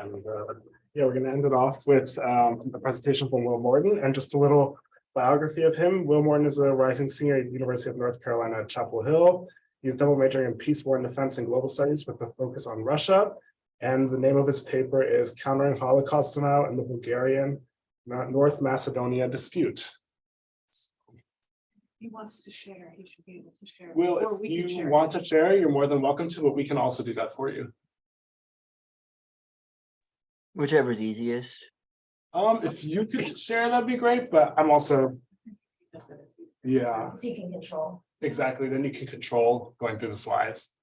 And yeah, we're going to end it off with a presentation from Will Morton and just a little biography of him. Will Morton is a rising senior at the University of North Carolina at Chapel Hill. He's double majoring in peace, war, and defense and global studies with a focus on Russia. And the name of his paper is Countering Holocaust Denial and the Bulgarian North Macedonia Dispute. He wants to share, he should be able to share. Will, if you want to share, you're more than welcome to, but we can also do that for you. Whichever's easiest. If you could share, that'd be great, but I'm also, yeah, So you can control. exactly. Then you can control going through the slides.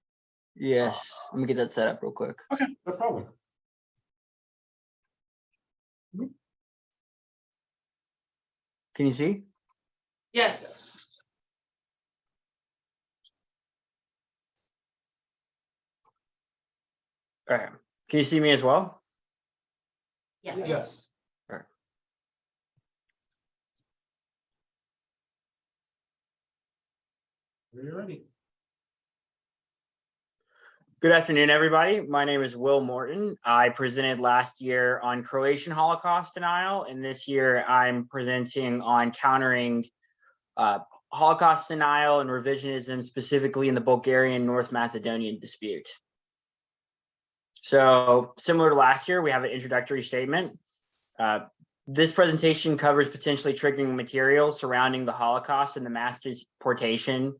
Yes. Let me get that set up real quick. Okay, no problem. Can you see? Yes. Yes. All right. Can you see me as well? Yes. Yes. You're ready. Good afternoon, everybody. My name is Will Morton. I presented last year on Croatian Holocaust denial, and this year I'm presenting on countering Holocaust denial and revisionism, specifically in the Bulgarian North Macedonian dispute. So similar to last year, we have an introductory statement. This presentation covers potentially triggering material surrounding the Holocaust and the mass deportation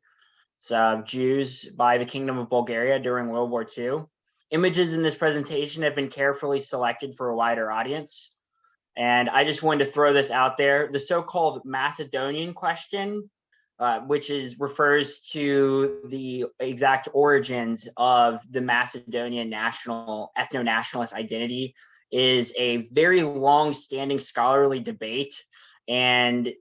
of Jews by the Kingdom of Bulgaria during World War II. Images in this presentation have been carefully selected for a wider audience. And I just wanted to throw this out there. The so-called Macedonian question, which refers to the exact origins of the Macedonian ethno-nationalist identity, is a very long-standing scholarly debate. And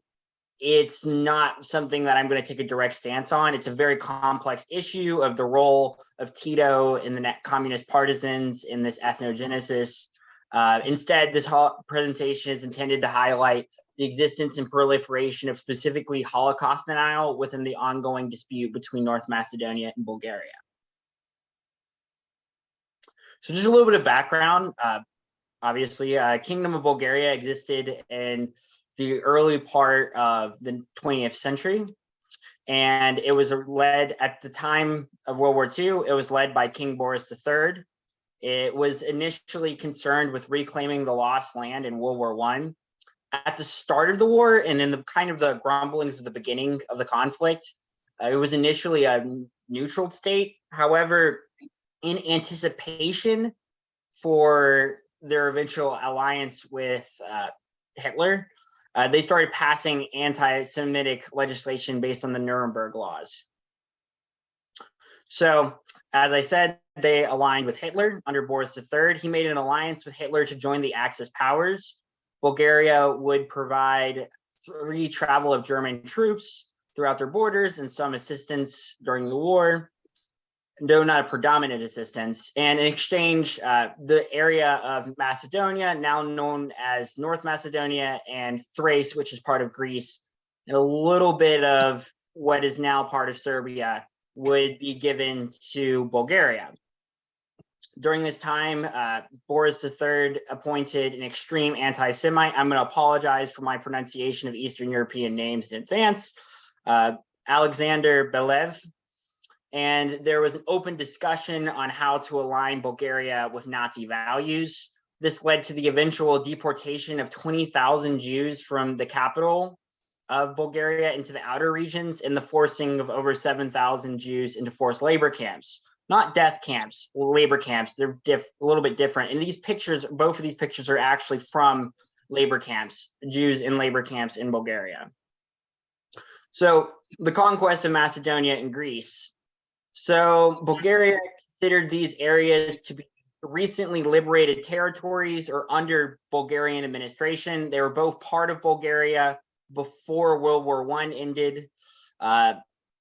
it's not something that I'm going to take a direct stance on. It's a very complex issue of the role of Tito and the communist partisans in this ethnogenesis. Instead, this presentation is intended to highlight the existence and proliferation of specifically Holocaust denial within the ongoing dispute between North Macedonia and Bulgaria. So just a little bit of background. Obviously, Kingdom of Bulgaria existed in the early part of the 20th century. And it was led at the time of World War II, it was led by King Boris III. It was initially concerned with reclaiming the lost land in World War I. At the start of the war and in the kind of the grumblings of the beginning of the conflict, it was initially a neutral state. However, in anticipation for their eventual alliance with Hitler, they started passing anti-Semitic legislation based on the Nuremberg laws. So, as I said, they aligned with Hitler under Boris III. He made an alliance with Hitler to join the Axis powers. Bulgaria would provide free travel of German troops throughout their borders and some assistance during the war, though not a predominant assistance. And in exchange, the area of Macedonia, now known as North Macedonia, and Thrace, which is part of Greece, and a little bit of what is now part of Serbia, would be given to Bulgaria. During this time, Boris III appointed an extreme anti-Semite. I'm going to apologize for my pronunciation of Eastern European names in advance. Alexander Belev. And there was an open discussion on how to align Bulgaria with Nazi values. This led to the eventual deportation of 20,000 Jews from the capital of Bulgaria into the outer regions and the forcing of over 7,000 Jews into forced labor camps. Not death camps, labor camps. They're a little bit different. And these pictures, both of these pictures are actually from labor camps, Jews in labor camps in Bulgaria. So the conquest of Macedonia and Greece. So Bulgaria considered these areas to be recently liberated territories or under Bulgarian administration. They were both part of Bulgaria before World War I ended.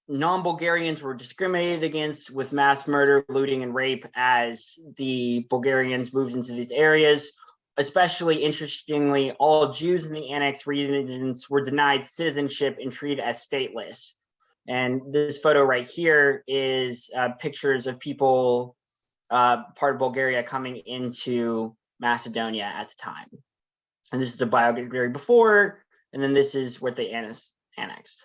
Non-Bulgarians were discriminated against with mass murder, looting, and rape as the Bulgarians moved into these areas. Especially interestingly, all Jews in the annexed regions were denied citizenship and treated as stateless. And this photo right here is pictures of people, part of Bulgaria, coming into Macedonia at the time. And this is the biography before, and then this is what they annexed.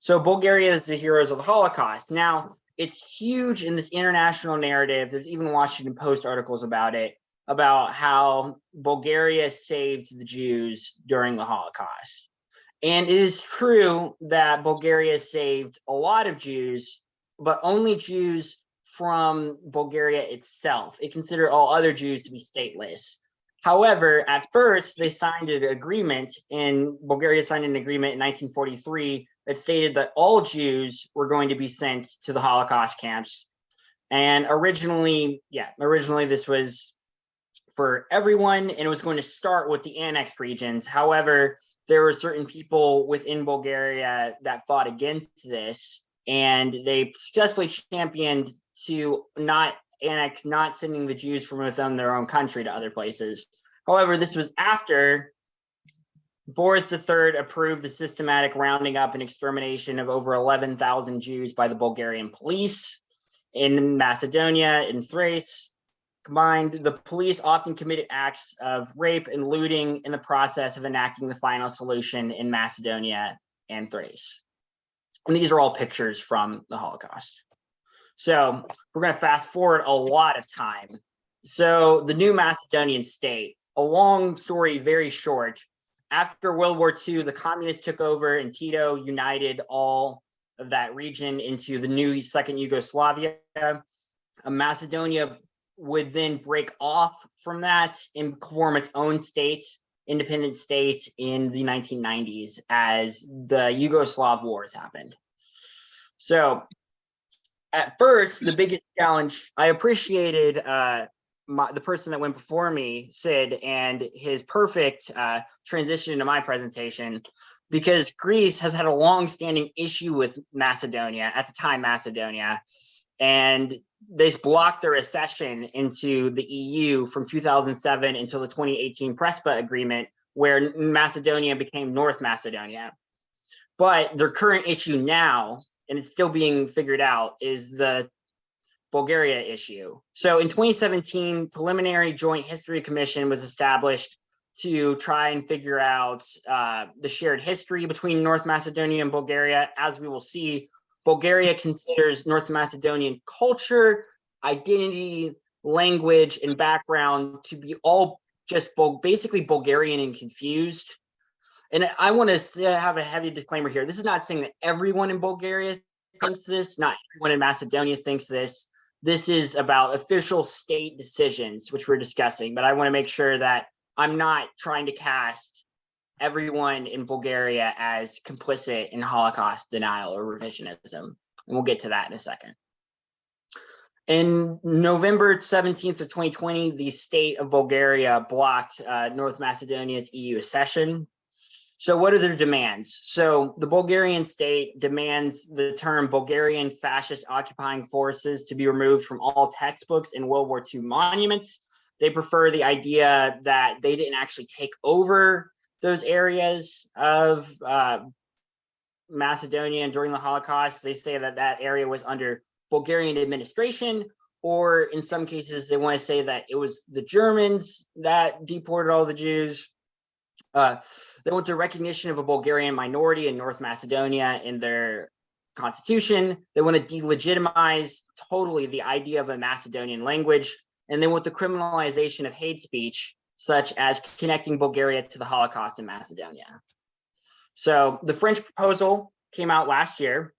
So Bulgaria is the heroes of the Holocaust. Now, it's huge in this international narrative. There's even Washington Post articles about it, about how Bulgaria saved the Jews during the Holocaust. And it is true that Bulgaria saved a lot of Jews, but only Jews from Bulgaria itself. It considered all other Jews to be stateless. However, at first, they signed an agreement, and Bulgaria signed an agreement in 1943 that stated that all Jews were going to be sent to the Holocaust camps. And originally this was for everyone, and it was going to start with the annexed regions. However, there were certain people within Bulgaria that fought against this, and they successfully championed to not annex, not sending the Jews from within their own country to other places. However, this was after Boris III approved the systematic rounding up and extermination of over 11,000 Jews by the Bulgarian police in Macedonia and Thrace. Combined, the police often committed acts of rape and looting in the process of enacting the final solution in Macedonia and Thrace. And these are all pictures from the Holocaust. So we're going to fast forward a lot of time. So the new Macedonian state, a long story, very short. After World War II, the communists took over and Tito united all of that region into the new second Yugoslavia. Macedonia would then break off from that and form its own state, independent state in the 1990s as the Yugoslav wars happened. So at first, the biggest challenge, I appreciated the person that went before me, Sid, and his perfect transition into my presentation, because Greece has had a long-standing issue with Macedonia, at the time Macedonia, and they blocked their accession into the EU from 2007 until the 2018 Prespa agreement, where Macedonia became North Macedonia. But their current issue now, and it's still being figured out, is the Bulgaria issue. So in 2017, preliminary joint history commission was established to try and figure out the shared history between North Macedonia and Bulgaria. As we will see, Bulgaria considers North Macedonian culture, identity, language, and background to be all just basically Bulgarian and confused. And I want to have a heavy disclaimer here. This is not saying that everyone in Bulgaria thinks this, not everyone in Macedonia thinks this. This is about official state decisions, which we're discussing. But I want to make sure that I'm not trying to cast everyone in Bulgaria as complicit in Holocaust denial or revisionism. And we'll get to that in a second. In November 17th of 2020, the state of Bulgaria blocked North Macedonia's EU accession. So what are their demands? So the Bulgarian state demands the term Bulgarian fascist occupying forces to be removed from all textbooks and World War II monuments. They prefer the idea that they didn't actually take over those areas of Macedonia during the Holocaust. They say that that area was under Bulgarian administration, or in some cases, they want to say that it was the Germans that deported all the Jews. They want the recognition of a Bulgarian minority in North Macedonia in their constitution. They want to delegitimize totally the idea of a Macedonian language, and they want the criminalization of hate speech, such as connecting Bulgaria to the Holocaust in Macedonia. So the French proposal came out last year.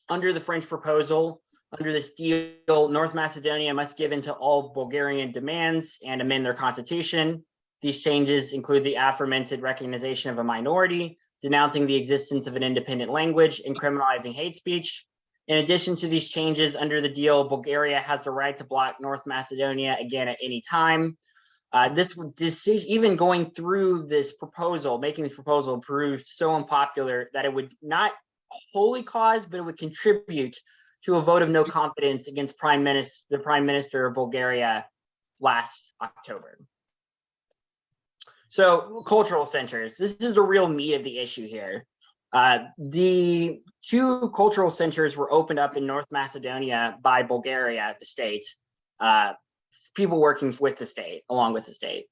Under the French proposal, under this deal, North Macedonia must give in to all Bulgarian demands and amend their constitution. These changes include the aforementioned recognition of a minority, denouncing the existence of an independent language, and criminalizing hate speech. In addition to these changes under the deal, Bulgaria has the right to block North Macedonia again at any time. This decision, even going through this proposal, making this proposal, proved so unpopular that it would not wholly cause, but it would contribute to a vote of no confidence against the Prime Minister of Bulgaria last October. So cultural centers, this is the real meat of the issue here. The two cultural centers were opened up in North Macedonia by Bulgaria, the state, people working with the state, along with the state.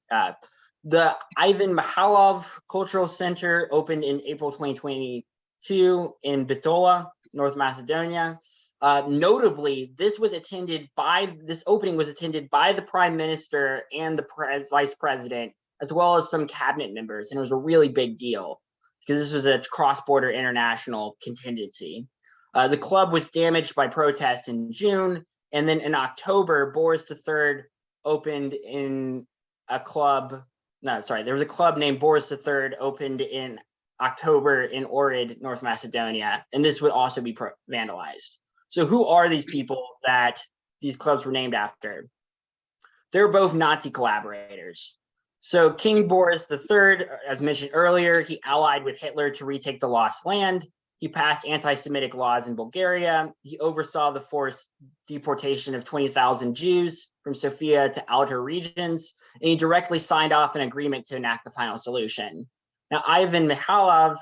The Ivan Mikhailov Cultural Center opened in April 2022 in Bitola, North Macedonia. Notably, this opening was attended by the Prime Minister and the Vice President, as well as some cabinet members, and it was a really big deal because this was a cross-border international contingency. The club was damaged by protests in June, and then in October, Boris III opened in a club. No, sorry, there was a club named Boris III opened in October in Ohrid, North Macedonia, and this would also be vandalized. So who are these people that these clubs were named after? They're both Nazi collaborators. So King Boris III, as mentioned earlier, he allied with Hitler to retake the lost land. He passed anti-Semitic laws in Bulgaria. He oversaw the forced deportation of 20,000 Jews from Sofia to outer regions, and he directly signed off an agreement to enact the final solution. Now, Ivan Mikhailov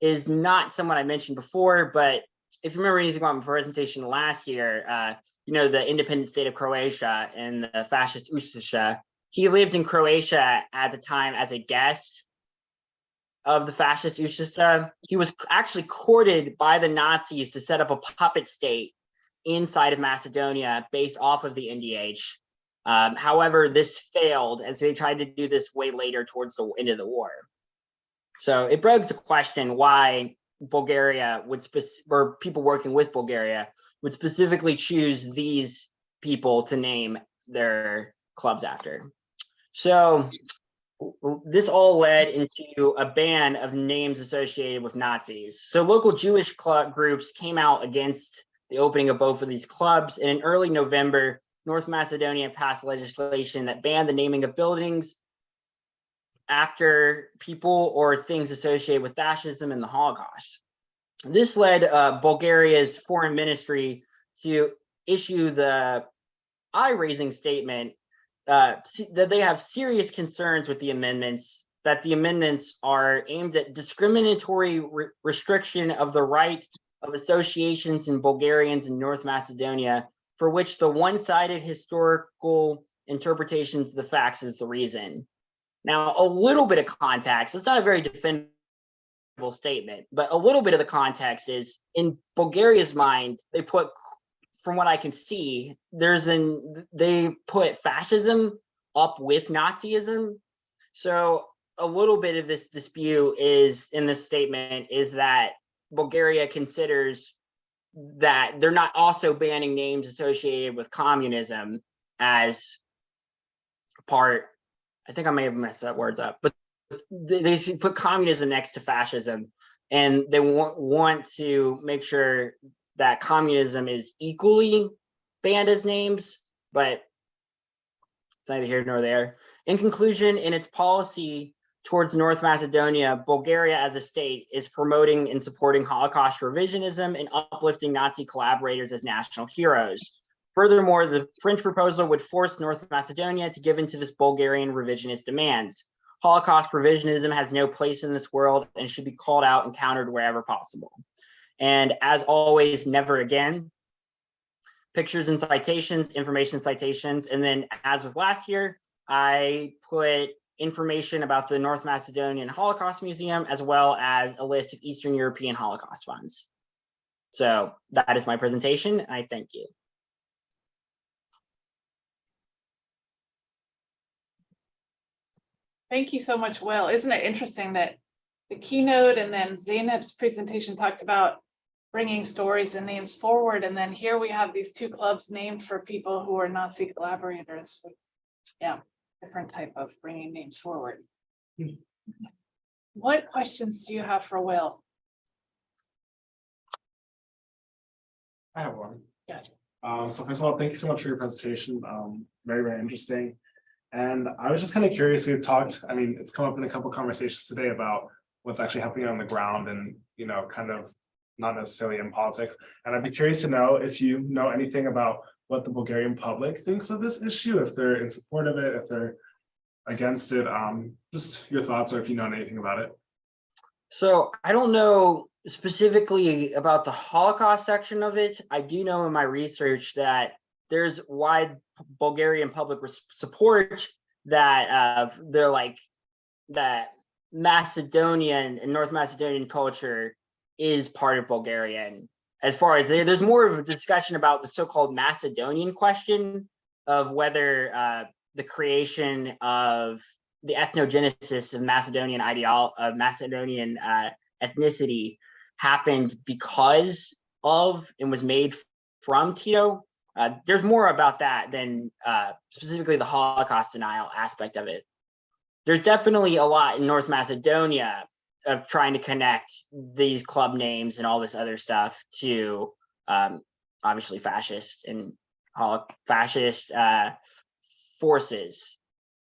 is not someone I mentioned before, but if you remember anything about my presentation last year, the independent state of Croatia and the fascist Ustaša, he lived in Croatia at the time as a guest of the fascist Ustaša. He was actually courted by the Nazis to set up a puppet state inside of Macedonia based off of the NDH. However, this failed as they tried to do this way later towards the end of the war. So it begs the question why Bulgaria or people working with Bulgaria would specifically choose these people to name their clubs after. So this all led into a ban of names associated with Nazis. So local Jewish club groups came out against the opening of both of these clubs. And in early November, North Macedonia passed legislation that banned the naming of buildings after people or things associated with fascism and the Holocaust. This led Bulgaria's foreign ministry to issue the eye-raising statement that they have serious concerns with the amendments, that the amendments are aimed at discriminatory restriction of the right of associations in Bulgarians in North Macedonia, for which the one-sided historical interpretations of the facts is the reason. Now, a little bit of context, it's not a very defendable statement, but a little bit of the context is in Bulgaria's mind, they put, from what I can see, they put fascism up with Nazism. So a little bit of this dispute is in this statement is that Bulgaria considers that they're not also banning names associated with communism as part. I think I may have messed that words up, but they put communism next to fascism, and they want to make sure that communism is equally banned as names, but it's neither here nor there. In conclusion, in its policy towards North Macedonia, Bulgaria as a state is promoting and supporting Holocaust revisionism and uplifting Nazi collaborators as national heroes. Furthermore, the French proposal would force North Macedonia to give in to this Bulgarian revisionist demands. Holocaust revisionism has no place in this world and should be called out and countered wherever possible. And as always, never again. Pictures and citations, information citations. And then as with last year, I put information about the North Macedonian Holocaust Museum, as well as a list of Eastern European Holocaust funds. So that is my presentation. I thank you. Thank you so much, Will. Isn't it interesting that the keynote and then Zeynep's presentation talked about bringing stories and names forward, and then here we have these two clubs named for people who are Nazi collaborators. Yeah, different type of bringing names forward. What questions do you have for Will? I have one. Yes. So first of all, thank you so much for your presentation. Very, very interesting. And I was just kind of curious, we've talked, I mean, it's come up in a couple of conversations today about what's actually happening on the ground and, kind of not necessarily in politics. And I'd be curious to know if you know anything about what the Bulgarian public thinks of this issue, if they're in support of it, if they're against it, just your thoughts or if you know anything about it. So I don't know specifically about the Holocaust section of it. I do know in my research that there's wide Bulgarian public support that they're like that Macedonian and North Macedonian culture is part of Bulgarian. As far as there's more of a discussion about the so-called Macedonian question of whether the creation of the ethnogenesis of Macedonian Macedonian ethnicity happened because of and was made from Tito. There's more about that than specifically the Holocaust denial aspect of it. There's definitely a lot in North Macedonia of trying to connect these club names and all this other stuff to obviously fascist and fascist forces,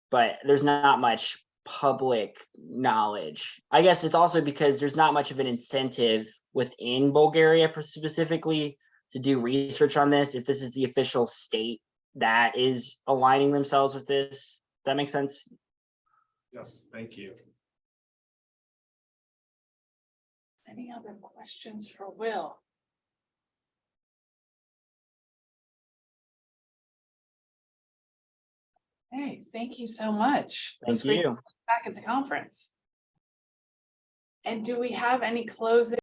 but there's not much public knowledge. I guess it's also because there's not much of an incentive within Bulgaria specifically to do research on this, if this is the official state that is aligning themselves with this. That makes sense? Yes, thank you. Any other questions for Will? Hey, thank you so much. Thank you. Back at the conference. And do we have any closing